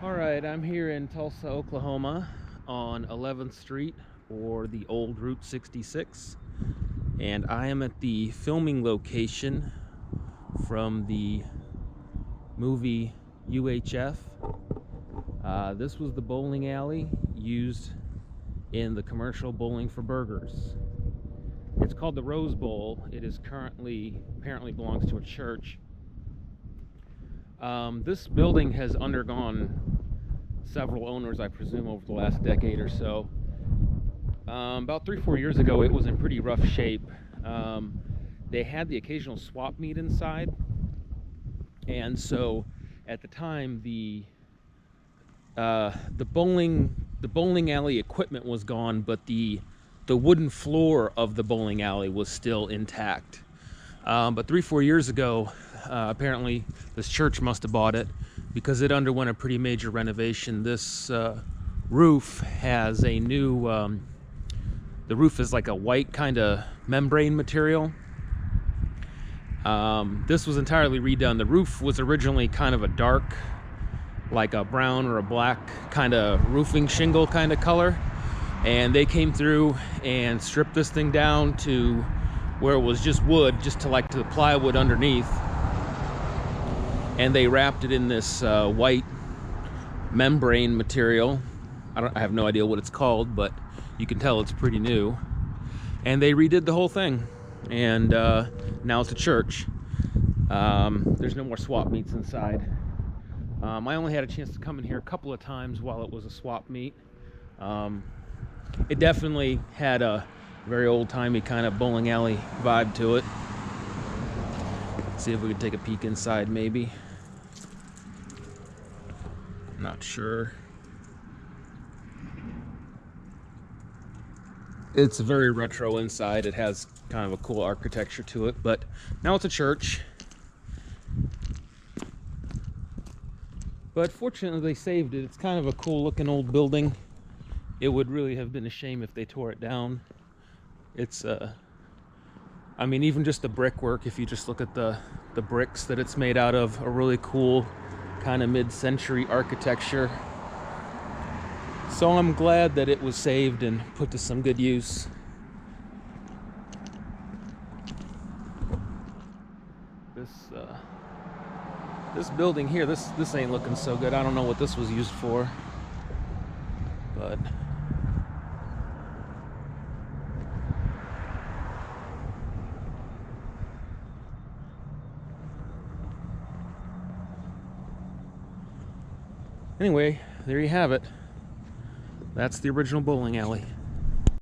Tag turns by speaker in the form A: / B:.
A: Alright, I'm here in Tulsa, Oklahoma on 11th Street, or the old Route 66, and I am at the filming location from the movie UHF. This was the bowling alley used in the commercial Bowling for Burgers. It's called the Rose Bowl. It is apparently belongs to a church. This building has undergone several owners, I presume, over the last decade or so. About 3-4 years ago, it was in pretty rough shape. They had the occasional swap meet inside, and so at the time, the bowling alley equipment was gone, but the wooden floor of the bowling alley was still intact. But 3-4 years ago, apparently this church must have bought it because it underwent a pretty major renovation. This roof has a new, the roof is like a white kind of membrane material. This was entirely redone. The roof was originally kind of a dark, like a brown or a black kind of roofing shingle kind of color. And they came through and stripped this thing down to where it was just wood, just to like the plywood underneath. And they wrapped it in this white membrane material. I have no idea what it's called, but you can tell it's pretty new. And they redid the whole thing. And now it's a church. There's no more swap meets inside. I only had a chance to come in here a couple of times while it was a swap meet. It definitely had a very old-timey kind of bowling alley vibe to it. Let's see if we can take a peek inside, maybe. Not sure. It's very retro inside. It has kind of a cool architecture to it, but now it's a church. But fortunately, they saved it. It's kind of a cool-looking old building. It would really have been a shame if they tore it down. It's, I mean, even just the brickwork, if you just look at the bricks that it's made out of, a really cool kind of mid-century architecture. So I'm glad that it was saved and put to some good use. This building here, this ain't looking so good. I don't know what this was used for, but anyway, there you have it. That's the original bowling alley.